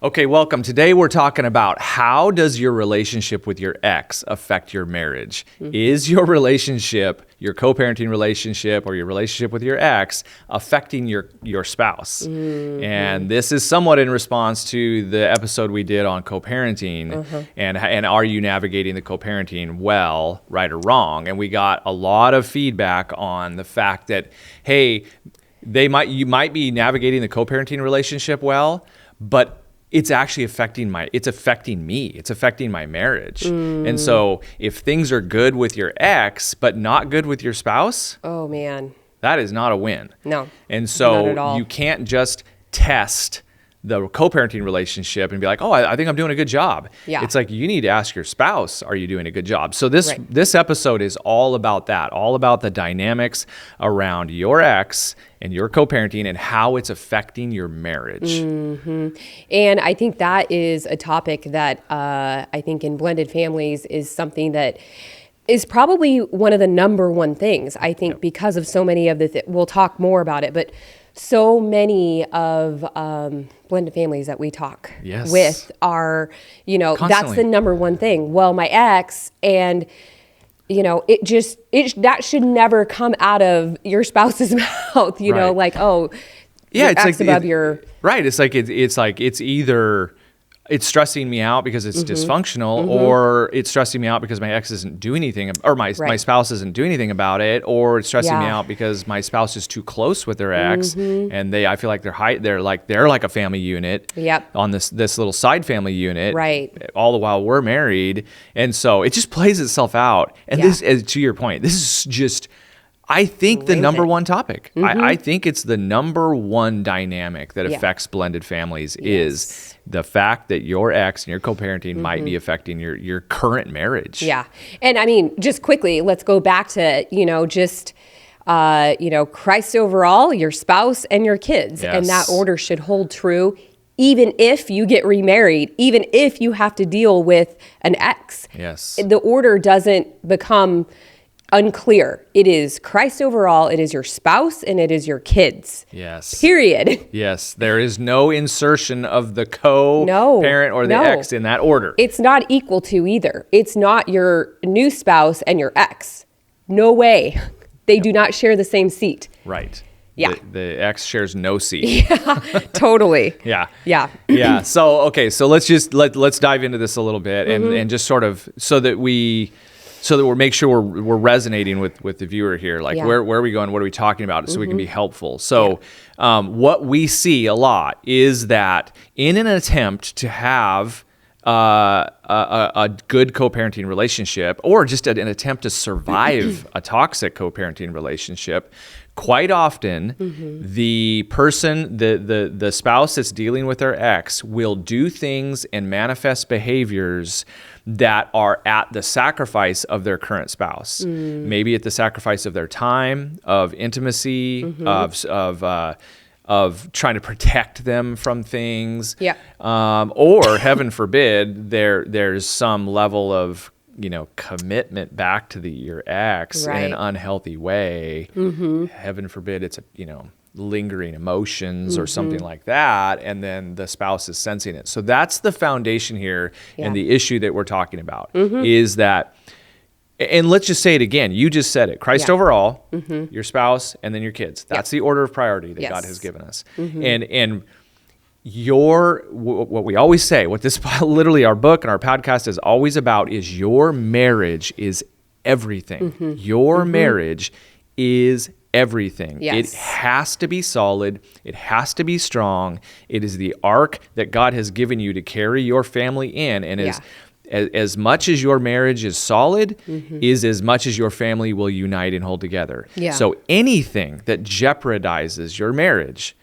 Okay, welcome. Today we're talking about how does your relationship with your ex affect your marriage? Is your relationship, your co-parenting relationship or your relationship with your ex affecting your spouse? And this is somewhat in response to the episode we did on co-parenting and are you navigating the co-parenting well, right or wrong? And we got a lot of feedback on the fact that, hey, you might be navigating the co-parenting relationship well, but it's actually affecting me. It's affecting my marriage. And so if things are good with your ex, but not good with your spouse, oh man, that is not a win. No. And so not at all. you can't just test the co-parenting relationship and be like, oh, I think I'm doing a good job. Yeah. It's like you need to ask your spouse, are you doing a good job? So this episode is all about that, all about the dynamics around your ex and your co-parenting and how it's affecting your marriage. And I think that is a topic that I think in blended families is something that is probably one of the number one things. I think because of so many of we'll talk more about it, but so many of blended families that we talk with are, Constantly. that's the number one thing. Well, my ex and that should never come out of your spouse's mouth, Right. like, oh, Yeah, your it's ex like above your right. It's like it's either it's stressing me out because it's dysfunctional, or it's stressing me out because my ex isn't doing anything, or my spouse isn't doing anything about it, or it's stressing me out because my spouse is too close with their ex, and I feel like they're like a family unit on this little side family unit, right? All the while we're married, and so it just plays itself out. And this, to your point, this is just, I think, the number one topic. I think it's the number one dynamic that affects blended families is the fact that your ex and your co-parenting might be affecting your current marriage. Yeah. And I mean, just quickly, let's go back to, Christ overall, your spouse and your kids. Yes. And that order should hold true even if you get remarried, even if you have to deal with an ex. Yes. The order doesn't become unclear. It is Christ overall, it is your spouse, and it is your kids. Yes. Period. Yes. There is no insertion of the co-parent or the ex in that order. It's not equal to either. It's not your new spouse and your ex. No way. They do not share the same seat. Right. Yeah. The ex shares no seat. Yeah, totally. Yeah. Yeah. Yeah. So, okay. So let's dive into this a little bit and just sort of so that we're make sure we're resonating with the viewer here. Like where are we going? What are we talking about? So we can be helpful. So what we see a lot is that in an attempt to have a good co-parenting relationship, or just an attempt to survive a toxic co-parenting relationship, quite often the person, the spouse that's dealing with their ex will do things and manifest behaviors that are at the sacrifice of their current spouse. Maybe at the sacrifice of their time, of intimacy, of trying to protect them from things. Yeah. Or heaven forbid, there's some level of commitment back to your ex in an unhealthy way. Heaven forbid it's lingering emotions or something like that, and then the spouse is sensing it. So that's the foundation here, and the issue that we're talking about is that, and let's just say it again, you just said it, Christ overall, your spouse, and then your kids. That's the order of priority that God has given us. And what we always say, what this literally our book and our podcast is always about, is your marriage is everything. Your marriage is everything. Yes. It has to be solid. It has to be strong. It is the ark that God has given you to carry your family in. And as much as your marriage is solid, is as much as your family will unite and hold together. Yeah. So anything that jeopardizes your marriage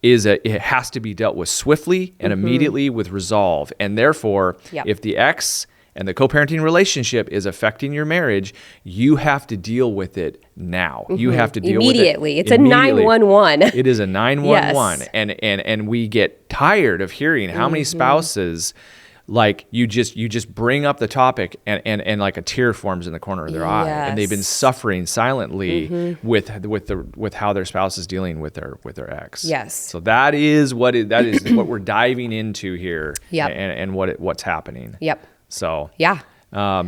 it has to be dealt with swiftly and immediately with resolve. And therefore, if the ex and the co-parenting relationship is affecting your marriage, you have to deal with it now. You have to deal immediately. with it It's immediately. A 911. It is a 911. And we get tired of hearing how many spouses like you just bring up the topic and like a tear forms in the corner of their eye, and they've been suffering silently with how their spouse is dealing with their ex. Yes. So that is what we're diving into here. Yep. And what's happening. Yep. So yeah.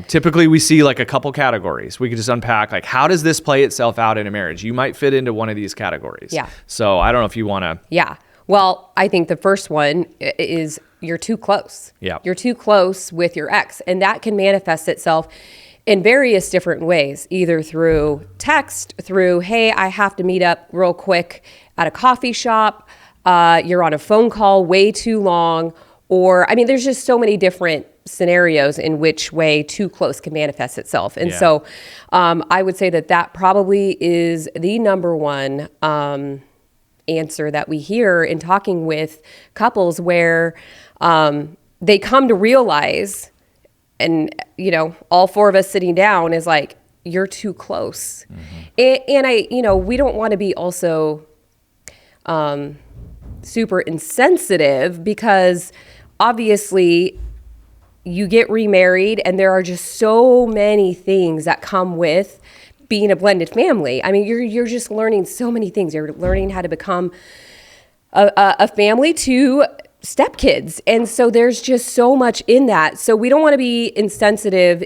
Typically we see like a couple categories. We could just unpack like, how does this play itself out in a marriage? You might fit into one of these categories. Yeah. So I don't know if you want to. Yeah. Well, I think the first one is you're too close. Yeah. You're too close with your ex, and that can manifest itself in various different ways, either through text, through, hey, I have to meet up real quick at a coffee shop. You're on a phone call way too long. Or, I mean, there's just so many different scenarios in which way too close can manifest itself. And so I would say that probably is the number one answer that we hear in talking with couples where they come to realize, and, you know, all four of us sitting down is like, you're too close. And we don't want to be also super insensitive, because obviously you get remarried and there are just so many things that come with being a blended family. I mean, you're just learning so many things. You're learning how to become a family to stepkids. And so there's just so much in that. So we don't want to be insensitive.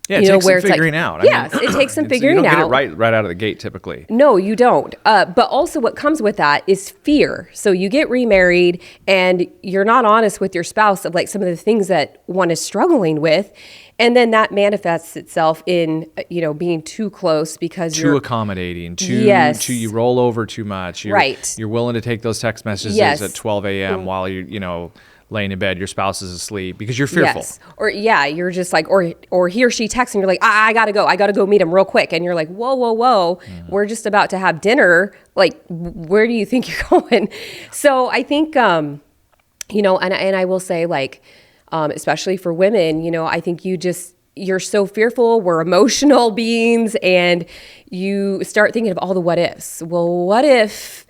Yeah, it takes some figuring out. Yes, it takes some figuring out. You don't get it right out of the gate typically. No, you don't. But also what comes with that is fear. So you get remarried and you're not honest with your spouse of like some of the things that one is struggling with. And then that manifests itself in, being too close because you're accommodating, you roll over too much. You're willing to take those text messages at 12 a.m. while you're, laying in bed, your spouse is asleep because you're fearful. Yes. Or you're just like, or he or she texts and you're like, I gotta go meet him real quick. And you're like, whoa. We're just about to have dinner. Like, where do you think you're going? So I think, and I will say, like, especially for women, I think you're so fearful. We're emotional beings, and you start thinking of all the what ifs. Well, what if,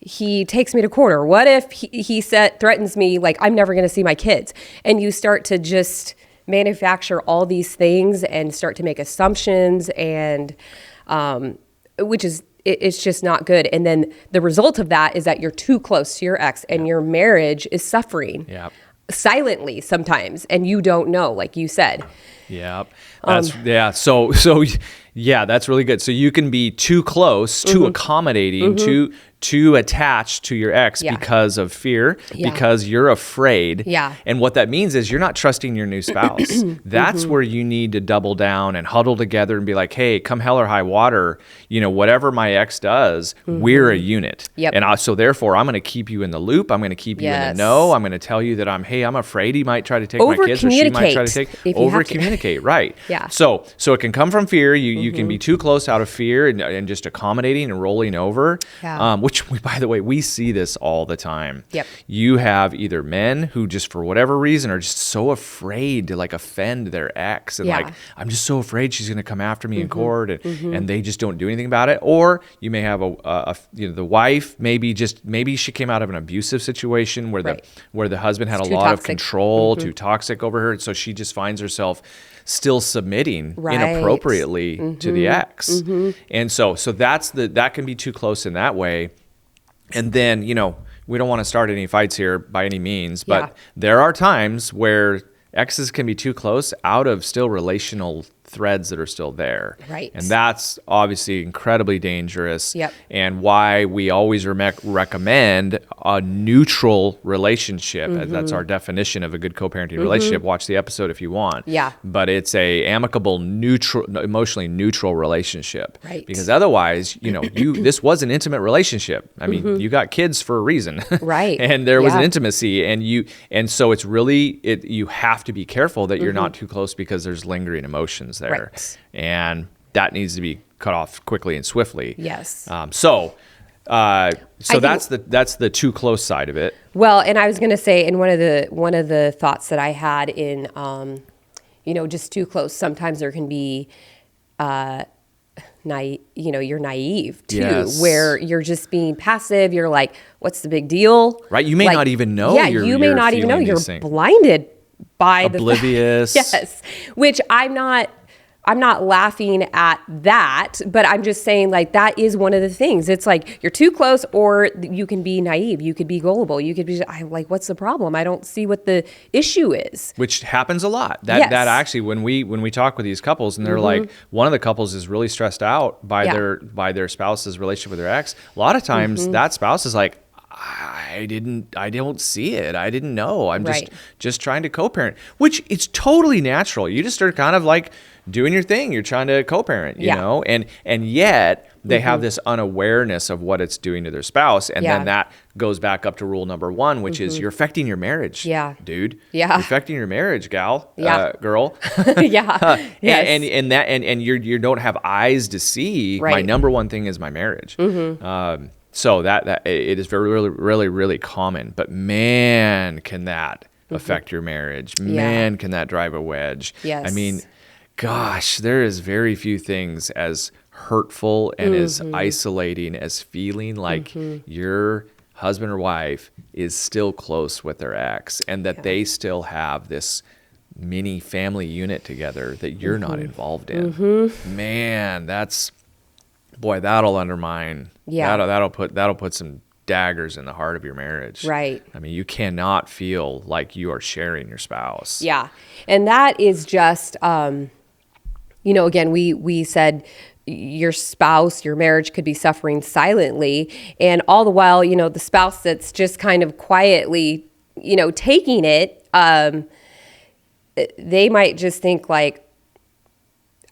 he takes me to corner? What if he threatens me, like I'm never going to see my kids? And you start to just manufacture all these things and start to make assumptions, and it's just not good. And then the result of that is that you're too close to your ex, and your marriage is suffering silently sometimes, and you don't know, like you said. Yep. So that's really good. So you can be too close, too accommodating, too attached to your ex because of fear, because you're afraid. Yeah. And what that means is you're not trusting your new spouse. That's where you need to double down and huddle together and be like, hey, come hell or high water, whatever my ex does, we're a unit. Yep. And so therefore I'm going to keep you in the loop. I'm going to keep you in the know. I'm going to tell you that I'm afraid he might try to take my kids, or she might try to take over-communicate. Right. Yeah. So it can come from fear. You can be too close out of fear and just accommodating and rolling over. Yeah. Which by the way, we see this all the time. Yep. You have either men who just for whatever reason are just so afraid to like offend their ex, and like, I'm just so afraid she's going to come after me in court, and they just don't do anything about it. Or you may have the wife, maybe she came out of an abusive situation where the husband had a lot of control, too toxic over her, so she just finds herself still submitting inappropriately to the ex. And so that can be too close in that way. And then, we don't want to start any fights here by any means, but there are times where exes can be too close out of still relational threads that are still there. Right. And that's obviously incredibly dangerous. Yep. And why we always recommend a neutral relationship. That's our definition of a good co-parenting relationship. Watch the episode if you want. Yeah. But it's a amicable, emotionally neutral relationship. Right. Because otherwise, this was an intimate relationship. I mean, you got kids for a reason. Right. And there was an intimacy, and so it's really, you have to be careful that you're not too close, because there's lingering emotions there. Right. And that needs to be cut off quickly and swiftly. Yes. So that's the too close side of it. Well, and I was going to say, in one of the thoughts that I had in, just too close, sometimes there can be you're naive too, Yes. where you're just being passive. You're like, what's the big deal? Right. You may not even know. Yeah, you may not even know. You're things. blinded by Oblivious. Yes. Which I'm not laughing at that, but I'm just saying like that is one of the things. It's like you're too close, or you can be naive. You could be gullible. You could be like, what's the problem? I don't see what the issue is. Which happens a lot. That actually, when we talk with these couples and they're like, one of the couples is really stressed out by their spouse's relationship with their ex. A lot of times that spouse is like, I don't see it. I didn't know. I'm just trying to co-parent, which it's totally natural. You just are kind of like doing your thing. You're trying to co-parent, you know, and yet they have this unawareness of what it's doing to their spouse. And then that goes back up to rule number 1, which is you're affecting your marriage, dude. Yeah. You're affecting your marriage, girl. Yeah. And you don't have eyes to see. My number 1 thing is my marriage. So that it is very, really, really, really common, but man, can that affect your marriage? Man, can that drive a wedge? Yes. I mean, gosh, there is very few things as hurtful and as isolating as feeling like your husband or wife is still close with their ex and that they still have this mini family unit together that you're not involved in. Man, that'll undermine. Yeah. That'll put some daggers in the heart of your marriage. Right. I mean, you cannot feel like you are sharing your spouse. Yeah. And that is just, again, we said your spouse, your marriage could be suffering silently. And all the while, the spouse that's just kind of quietly, taking it, they might just think like,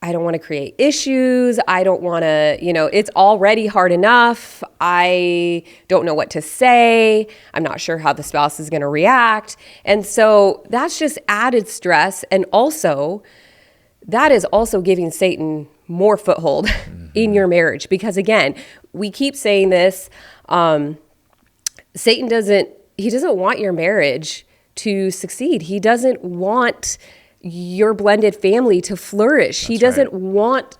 I don't want to create issues. I don't want to, it's already hard enough. I don't know what to say. I'm not sure how the spouse is going to react. And so that's just added stress. And also, that is also giving Satan more foothold in your marriage. Because again, we keep saying this, Satan doesn't want your marriage to succeed. He doesn't want your blended family to flourish. He doesn't want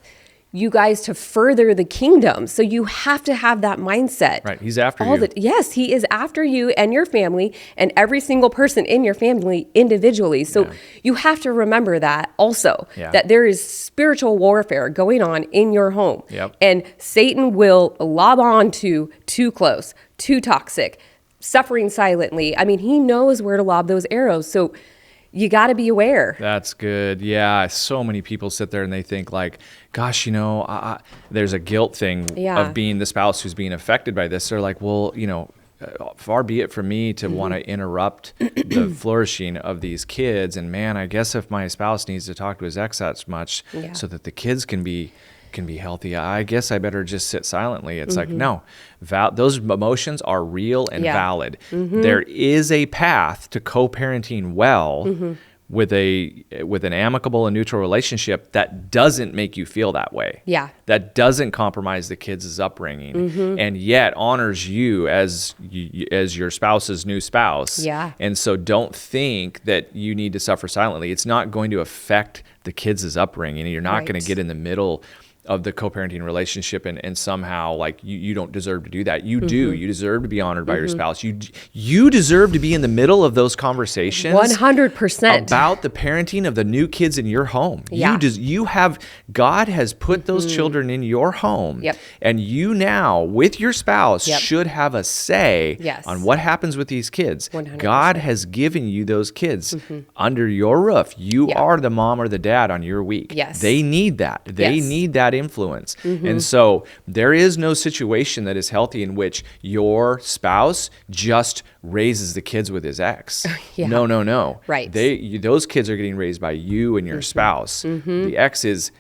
you guys to further the kingdom. So you have to have that mindset. Right. He's after you. Yes, he is after you and your family and every single person in your family individually. So you have to remember that also, that there is spiritual warfare going on in your home. Yep. And Satan will lob on to too close, too toxic, suffering silently. I mean, he knows where to lob those arrows. So you got to be aware. That's good. Yeah. So many people sit there and they think like, gosh, there's a guilt thing of being the spouse who's being affected by this. They're like, well, far be it from me to want to interrupt the flourishing of these kids. And man, I guess if my spouse needs to talk to his ex that much so that the kids can be healthy, I guess I better just sit silently. It's like, no, those emotions are real and valid. There is a path to co-parenting well with an amicable and neutral relationship that doesn't make you feel that way. Yeah. That doesn't compromise the kids' upbringing and yet honors you as your spouse's new spouse. Yeah. And so don't think that you need to suffer silently. It's not going to affect the kids' upbringing. You're not going to get in the middle of the co-parenting relationship and somehow like you don't deserve to do that. You do. You deserve to be honored by your spouse. You deserve to be in the middle of those conversations 100% about the parenting of the new kids in your home. God has put those children in your home. And you now with your spouse should have a say on what happens with these kids. 100%. God has given you those kids under your roof. You are the mom or the dad on your week. They need that. They need that influence. And so there is no situation that is healthy in which your spouse just raises the kids with his ex. No. Right. Those kids are getting raised by you and your spouse. The ex is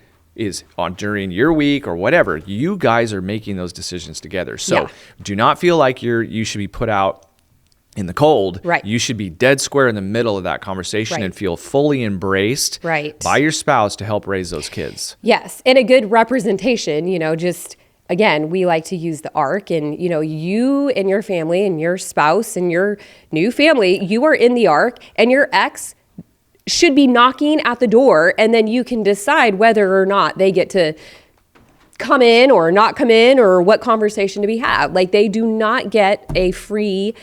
on during your week or whatever. You guys are making those decisions together. So do not feel like you should be put out in the cold. Right. You should be dead square in the middle of that conversation and feel fully embraced by your spouse to help raise those kids. Yes. And a good representation, just again, we like to use the ark and, you and your family and your spouse and your new family, you are in the ark and your ex should be knocking at the door and then you can decide whether or not they get to come in or not come in, or what conversation to be had. Like, they do not get a free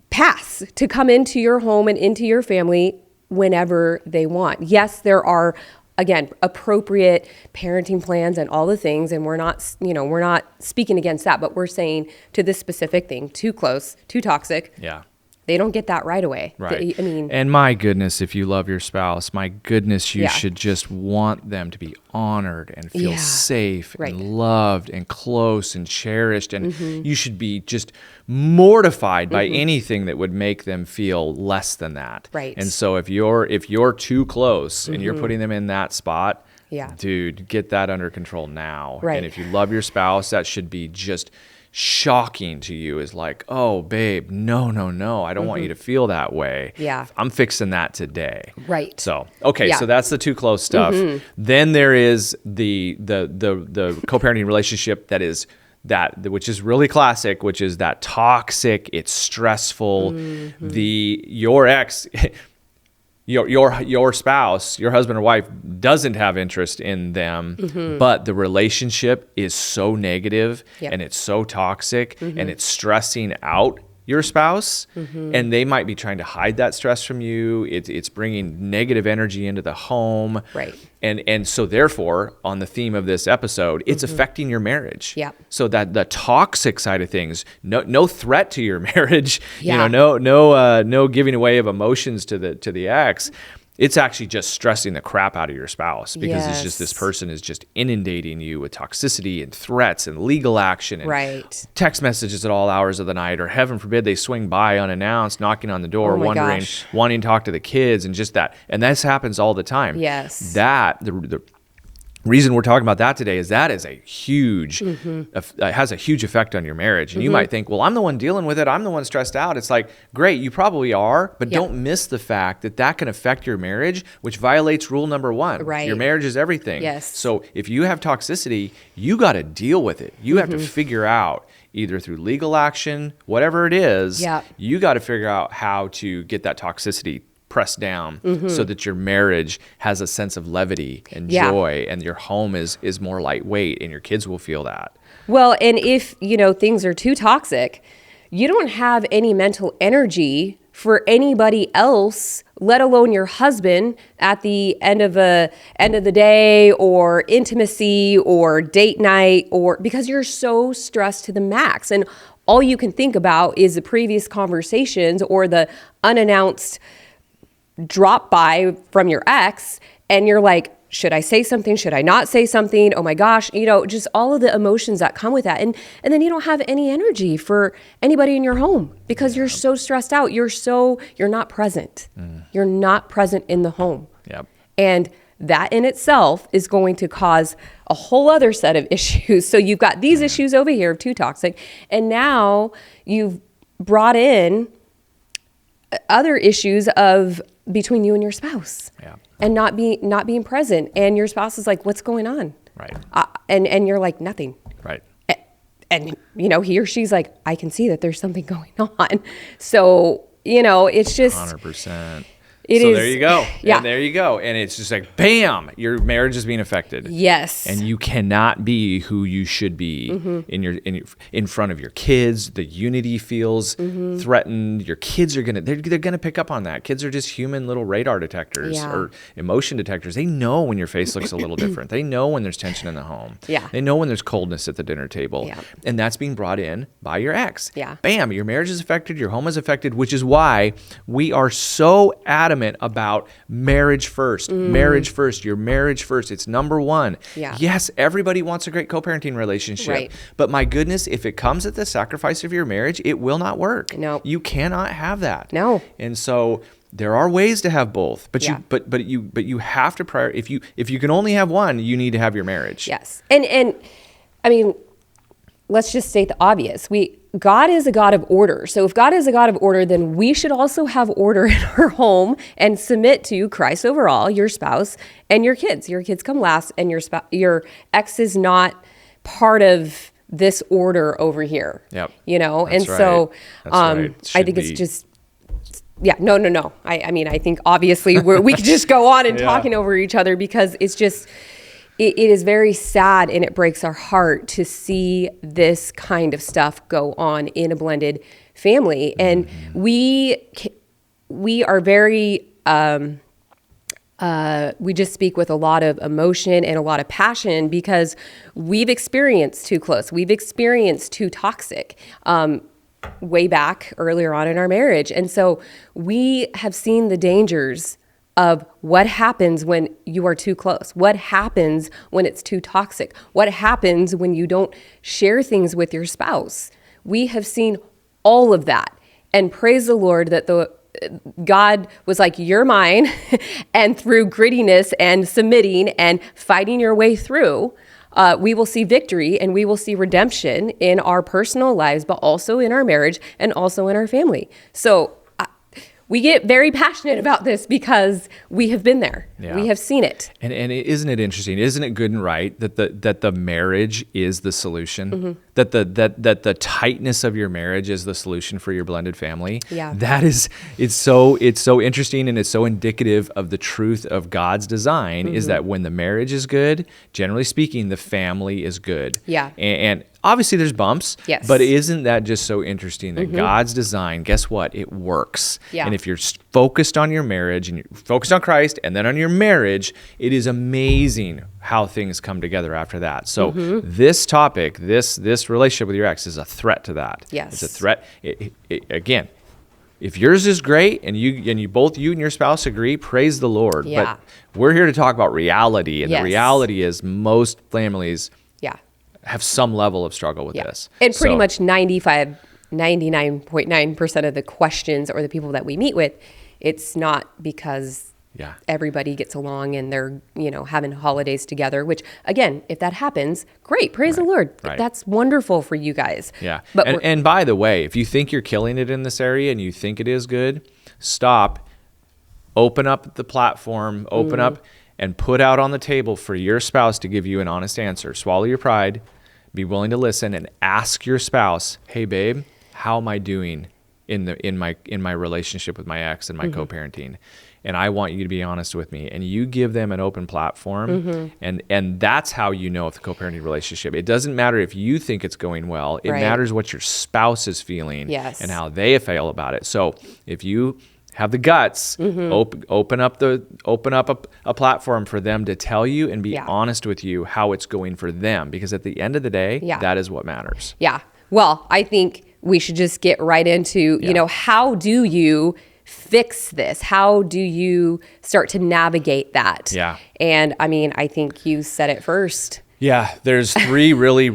pass to come into your home and into your family whenever they want. Yes, there are, again, appropriate parenting plans and all the things, and we're not speaking against that, but we're saying to this specific thing, too close, too toxic. Yeah. They don't get that right away. Right. And my goodness, if you love your spouse, my goodness, you should just want them to be honored and feel safe and loved and close and cherished. And you should be just mortified by anything that would make them feel less than that. Right. And so if you're too close and you're putting them in that spot, dude, get that under control now. Right. And if you love your spouse, that should be just shocking to you, is like, oh babe, no, I don't want you to feel that way. I'm fixing that today. Right. So so that's the too close stuff. Then there is the co-parenting relationship which is really classic, which is that toxic, it's stressful. Your ex your spouse, your husband or wife, doesn't have interest in them, but the relationship is so negative and it's so toxic and it's stressing out your spouse, and they might be trying to hide that stress from you. It's bringing negative energy into the home. Right. And so therefore, on the theme of this episode, it's affecting your marriage. Yeah. So that the toxic side of things, no threat to your marriage, Yeah. no giving away of emotions to the ex. It's actually just stressing the crap out of your spouse, because it's just, this person is just inundating you with toxicity and threats and legal action and text messages at all hours of the night, or heaven forbid they swing by unannounced, knocking on the door, wanting to talk to the kids, and just that. And this happens all the time. Yes. The reason we're talking about that today is that is a huge, has a huge effect on your marriage. And you might think, well, I'm the one dealing with it. I'm the one stressed out. It's like, great, you probably are, but don't miss the fact that can affect your marriage, which violates rule number 1. Right. Your marriage is everything. Yes. So if you have toxicity, you got to deal with it. You have to figure out, either through legal action, whatever it is, you got to figure out how to get that toxicity pressed down so that your marriage has a sense of levity and joy, and your home is more lightweight, and your kids will feel that. Well, and if, things are too toxic, you don't have any mental energy for anybody else, let alone your husband, at the end of the day, or intimacy, or date night, or because you're so stressed to the max. And all you can think about is the previous conversations or the unannounced drop by from your ex, and you're like, should I say something? Should I not say something? Oh my gosh, just all of the emotions that come with that. And then you don't have any energy for anybody in your home because you're so stressed out. You're not present. You're not present in the home. Yep. And that in itself is going to cause a whole other set of issues. So you've got these issues over here of too toxic, and now you've brought in other issues of between you and your spouse, and not being present, and your spouse is like, what's going on? Right. And you're like, nothing. Right. And he or she's like, I can see that there's something going on. So, it's just 100%. There you go. Yeah. And there you go. And it's just like, bam, your marriage is being affected. Yes. And you cannot be who you should be in front of your kids. The unity feels threatened. Your kids are they're gonna pick up on that. Kids are just human little radar detectors or emotion detectors. They know when your face looks a little different. They know when there's tension in the home. Yeah. They know when there's coldness at the dinner table. Yeah. And that's being brought in by your ex. Yeah. Bam, your marriage is affected, your home is affected, which is why we are so adamant about marriage first. Marriage first. Your marriage first. It's number 1. Yeah. Yes, everybody wants a great co-parenting relationship. Right. But my goodness, if it comes at the sacrifice of your marriage, it will not work. No. You cannot have that. No. And so there are ways to have both, but you have to if you can only have one, you need to have your marriage. Yes. And I mean, let's just state the obvious. God is a God of order. So if God is a God of order, then we should also have order in our home and submit to Christ overall, your spouse, and your kids. Your kids come last, and your ex is not part of this order over here. Yep. That's right. So right. I think it's just no. I mean, I think obviously we could just go on and talking over each other, because it's just it is very sad, and it breaks our heart to see this kind of stuff go on in a blended family. And we are very, we just speak with a lot of emotion and a lot of passion because we've experienced too close. We've experienced too toxic way back earlier on in our marriage. And so we have seen the dangers of what happens when you are too close, what happens when it's too toxic, what happens when you don't share things with your spouse. We have seen all of that. And praise the Lord that God was like, you're mine. And through grittiness and submitting and fighting your way through, we will see victory and we will see redemption in our personal lives, but also in our marriage and also in our family. So we get very passionate about this because we have been there. Yeah. We have seen it. And isn't it interesting? Isn't it good and right that the marriage is the solution? That the tightness of your marriage is the solution for your blended family? Yeah. It's so interesting, and it's so indicative of the truth of God's design is that when the marriage is good, generally speaking, the family is good. Yeah. And obviously there's bumps, yes, but isn't that just so interesting that God's design, guess what? It works. Yeah. And if you're focused on your marriage and you're focused on Christ and then on your marriage, it is amazing how things come together after that. So this topic, this relationship with your ex is a threat to that. Yes. It's a threat. Again, if yours is great and you and your spouse agree, praise the Lord. Yeah. But we're here to talk about reality, and yes, the reality is most families have some level of struggle with this. And pretty much 99.9% of the questions or the people that we meet with, it's not because everybody gets along and they're, having holidays together, which again, if that happens, great. Praise the Lord. Right. That's wonderful for you guys. Yeah. But and by the way, if you think you're killing it in this area and you think it is good, stop, open up the platform, open up and put out on the table for your spouse to give you an honest answer. Swallow your pride, be willing to listen, and ask your spouse, "Hey babe, how am I doing in my relationship with my ex and my co-parenting?" And I want you to be honest with me. And you give them an open platform, and that's how you know if the co-parenting relationship. It doesn't matter if you think it's going well. It matters what your spouse is feeling and how they feel about it. So if you have the guts, open up a platform for them to tell you and be honest with you how it's going for them. Because at the end of the day, that is what matters. Yeah. Well, I think we should just get right into, how do you fix this? How do you start to navigate that? Yeah. And I think you said it first. Yeah, there's three really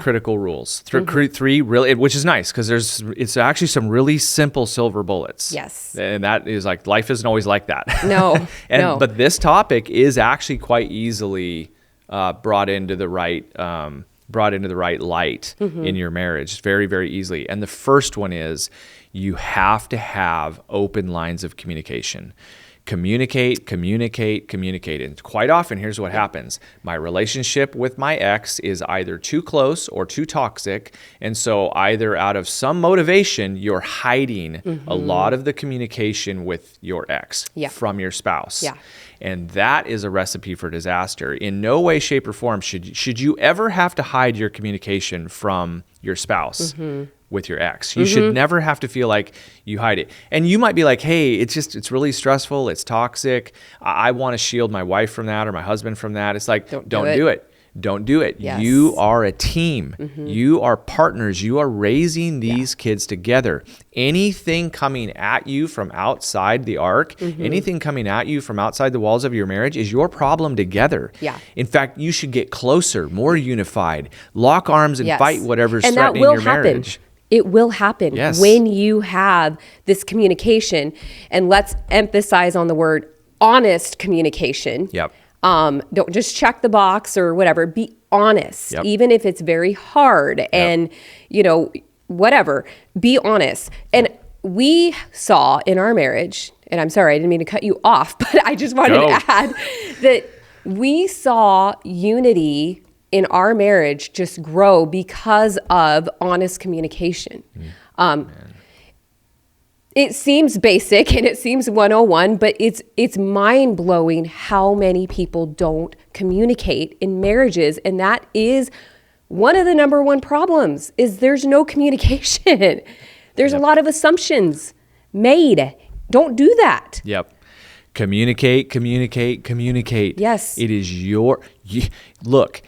critical rules. Three really, which is nice because it's actually some really simple silver bullets. Yes. And that is like, life isn't always like that. No. But this topic is actually quite easily brought into the right light in your marriage very, very easily. And the first one is you have to have open lines of communication. Communicate. And quite often, here's what happens. My relationship with my ex is either too close or too toxic. And so either out of some motivation, you're hiding a lot of the communication with your ex from your spouse. Yeah. And that is a recipe for disaster. In no way, shape, or form should you ever have to hide your communication from your spouse with your ex. You should never have to feel like you hide it. And you might be like, hey, it's really stressful. It's toxic. I want to shield my wife from that or my husband from that. It's like, don't do it. Don't do it. Yes. You are a team. You are partners. You are raising these kids together. Anything coming at you from outside the ark, anything coming at you from outside the walls of your marriage is your problem together. Yeah. In fact, you should get closer, more unified, lock arms and fight whatever's and threatening your marriage. It will happen when you have this communication. And let's emphasize on the word honest communication. Yep. Don't just check the box or whatever. Be honest, even if it's very hard and, whatever. Be honest. And we saw in our marriage, and I'm sorry, I didn't mean to cut you off, but I just wanted to add that we saw unity in our marriage just grow because of honest communication. It seems basic and it seems 101, but it's mind-blowing how many people don't communicate in marriages. And that is one of the number one problems is there's no communication. There's a lot of assumptions made. Don't do that. Yep. Communicate, communicate, communicate. Yes. It is look,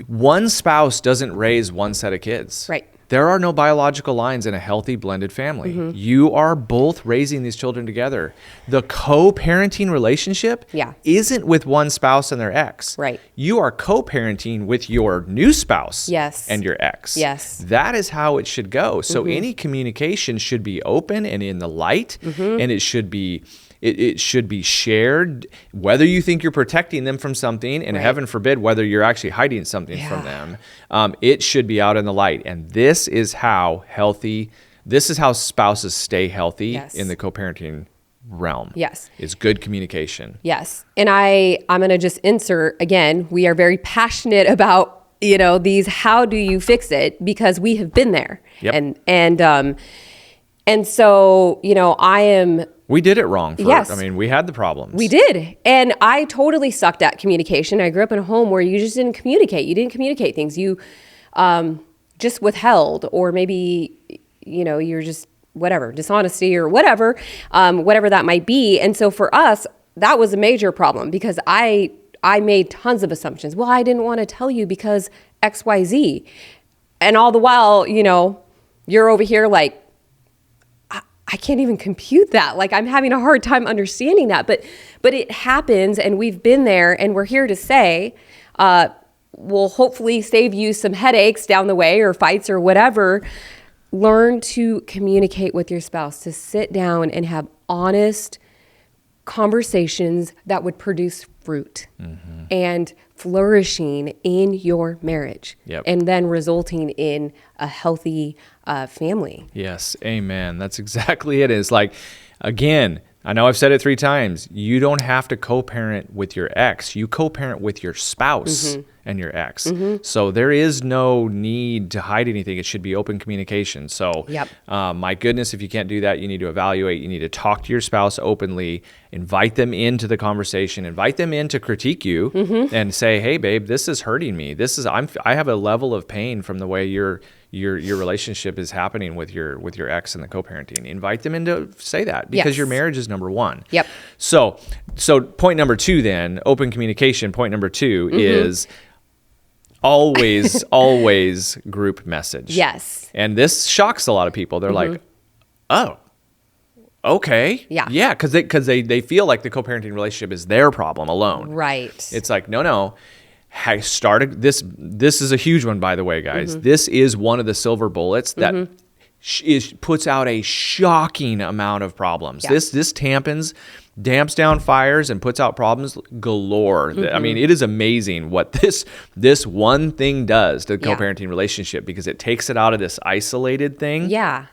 one spouse doesn't raise one set of kids. Right. There are no biological lines in a healthy blended family. You are both raising these children together. The co-parenting relationship isn't with one spouse and their ex. Right. You are co-parenting with your new spouse and your ex. Yes. That is how it should go. So any communication should be open and in the light, and it should be shared, whether you think you're protecting them from something, and heaven forbid, whether you're actually hiding something from them. It should be out in the light. And this is how spouses stay healthy in the co-parenting realm. Yes. It's good communication. Yes. And I'm going to just insert, again, we are very passionate about, these, how do you fix it? Because we have been there. Yep. And so, we did it wrong. Yes. We had the problems. We did. And I totally sucked at communication. I grew up in a home where you just didn't communicate. You didn't communicate things. You just withheld, or maybe, you're just whatever, dishonesty or whatever that might be. And so for us, that was a major problem because I made tons of assumptions. Well, I didn't want to tell you because X, Y, Z. And all the while, you're over here like, I can't even compute that. Like, I'm having a hard time understanding that, but it happens, and we've been there, and we're here to say, we'll hopefully save you some headaches down the way or fights or whatever. Learn to communicate with your spouse, to sit down and have honest conversations that would produce fruit and flourishing in your marriage, and then resulting in a healthy family. Yes, amen. That's exactly it. It's like, again, I know I've said it 3 times. You don't have to co-parent with your ex. You co-parent with your spouse and your ex. So there is no need to hide anything. It should be open communication. So my goodness, if you can't do that, you need to evaluate. You need to talk to your spouse openly, invite them into the conversation, invite them in to critique you and say, hey, babe, this is hurting me. I have a level of pain from the way your relationship is happening with your ex and the co-parenting. Invite them in to say that because your marriage is number one. Yep. So point number 2 then, open communication. Point number 2 is always group message. Yes. And this shocks a lot of people. They're like, oh, okay. Yeah. Because they feel like the co-parenting relationship is their problem alone. Right. It's like, no. I started this is a huge one, by the way, guys. This is one of the silver bullets that puts out a shocking amount of problems. This damps down fires and puts out problems galore. I mean, it is amazing what this one thing does to the co-parenting relationship, because it takes it out of this isolated thing. Yeah.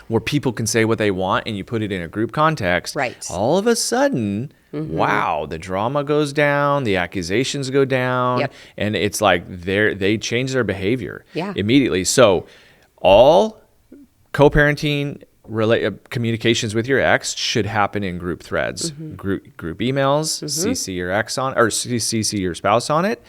Where people can say what they want and you put it in a group context. Right. All of a sudden, wow, the drama goes down, the accusations go down, and it's like they change their behavior immediately. So all co-parenting communications with your ex should happen in group threads, group emails, CC your ex on, or CC your spouse on it.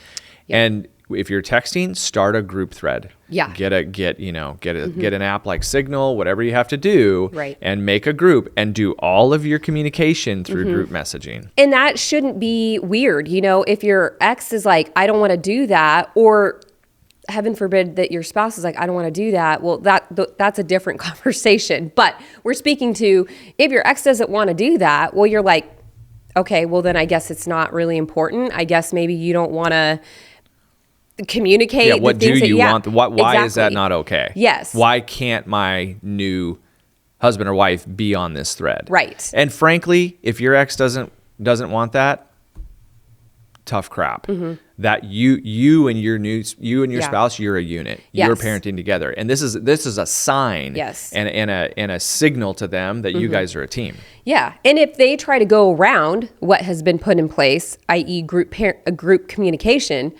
And if you're texting, start a group thread. Yeah. Get an app like Signal, whatever you have to do, right, and make a group and do all of your communication through group messaging. And that shouldn't be weird. If your ex is like, I don't want to do that, or heaven forbid that your spouse is like, I don't want to do that. Well, that's a different conversation. But we're speaking to, if your ex doesn't want to do that, well, you're like, okay, well then I guess it's not really important. I guess maybe you don't want to communicate. Yeah, what do you want? Why is that not okay? Yes. Why can't my new husband or wife be on this thread? Right. And frankly, if your ex doesn't want that, tough crap. That you and your spouse, you're a unit. Yes. You're parenting together, and this is a sign. Yes. And a signal to them that you guys are a team. Yeah, and if they try to go around what has been put in place, i.e., group communication,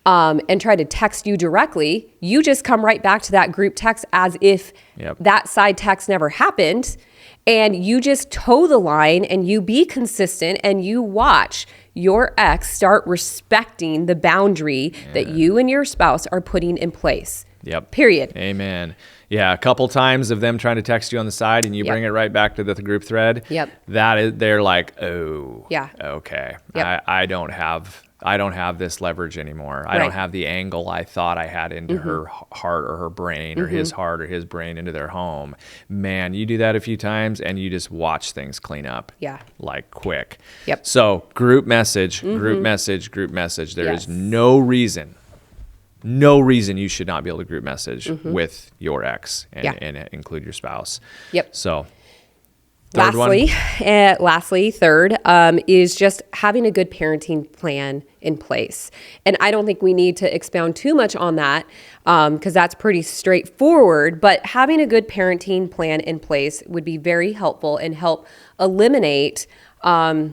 and try to text you directly, you just come right back to that group text as if that side text never happened. And you just toe the line and you be consistent and you watch your ex start respecting the boundary that you and your spouse are putting in place. Yep. Period. Amen. Yeah, a couple times of them trying to text you on the side and you bring it right back to the group thread. Yep. That is, they're like, oh, yeah, okay. Yep. I don't have this leverage anymore. I don't have the angle I thought I had into her heart or her brain or his heart or his brain into their home. Man, you do that a few times and you just watch things clean up. Yeah. Like quick. Yep. So group message, group message, group message. There is no reason you should not be able to group message with your ex and include your spouse. Yep. So lastly, third, is just having a good parenting plan in place. And I don't think we need to expound too much on that because that's pretty straightforward. But having a good parenting plan in place would be very helpful and help eliminate a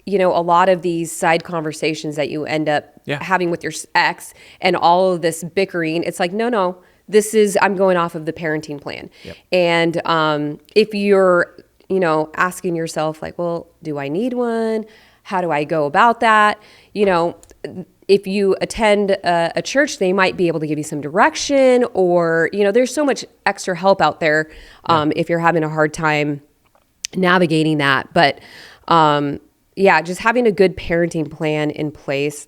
lot of these side conversations that you end up having with your ex and all of this bickering. It's like, no, I'm going off of the parenting plan. Yep. And if you're, asking yourself like, well, do I need one? How do I go about that? If you attend a church, they might be able to give you some direction or, there's so much extra help out there if you're having a hard time navigating that. But, just having a good parenting plan in place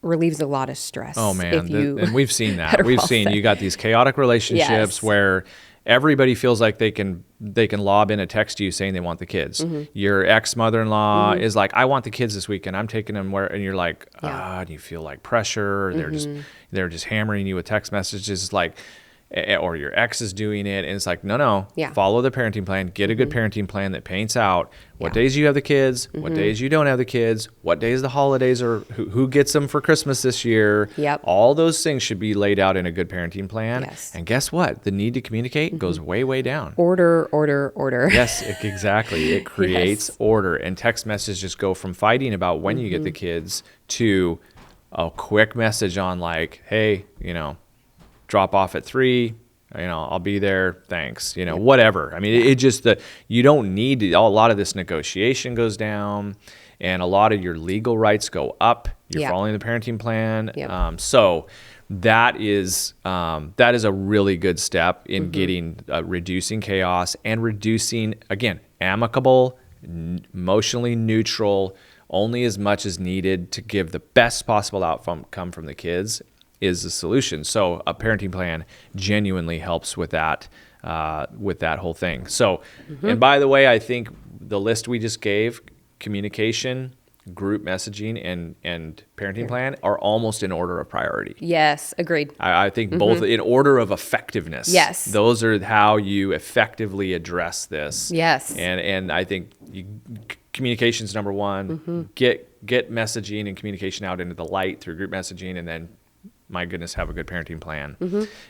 relieves a lot of stress. Oh man, and we've seen that. You got these chaotic relationships Yes. where everybody feels like they can lob in a text to you saying they want the kids. Your ex-mother-in-law is like, I want the kids this weekend. I'm taking them where, and you're like, and you feel like pressure. Or they're just hammering you with text messages like, or your ex is doing it. And it's like, no, follow the parenting plan, get a good parenting plan that paints out what days you have the kids, what days you don't have the kids, what days the holidays are, who gets them for Christmas this year. Yep. All those things should be laid out in a good parenting plan. Yes. And guess what? The need to communicate goes way, way down. Order. Yes, exactly. It creates order. And text messages just go from fighting about when you get the kids to a quick message on like, hey, drop off at 3, I'll be there. Thanks. Whatever. I mean, it just, you don't need to, a lot of this negotiation goes down and a lot of your legal rights go up. You're following the parenting plan. Yep. So that is a really good step in getting, reducing chaos and reducing, again, amicable, emotionally neutral, only as much as needed to give the best possible outcome from the kids is the solution. So a parenting plan genuinely helps with that whole thing. So, and by the way, I think the list we just gave, communication, group messaging, and parenting plan are almost in order of priority. Yes, agreed. I think both in order of effectiveness. Yes. Those are how you effectively address this. Yes. And I think communication's number one. Get messaging and communication out into the light through group messaging, and then my goodness, have a good parenting plan.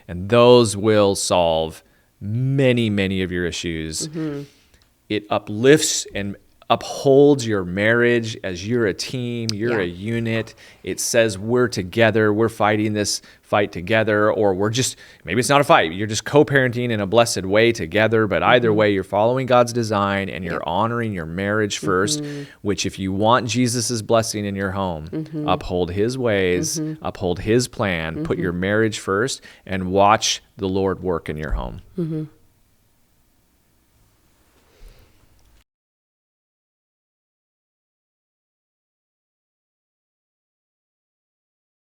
And those will solve many, many of your issues. It uplifts and upholds your marriage as you're a team, you're a unit. It says we're together, we're fighting this fight together, or we're just, maybe it's not a fight, you're just co-parenting in a blessed way together, but either way, you're following God's design and you're honoring your marriage first, which if you want Jesus's blessing in your home, uphold his ways, uphold his plan, put your marriage first, and watch the Lord work in your home.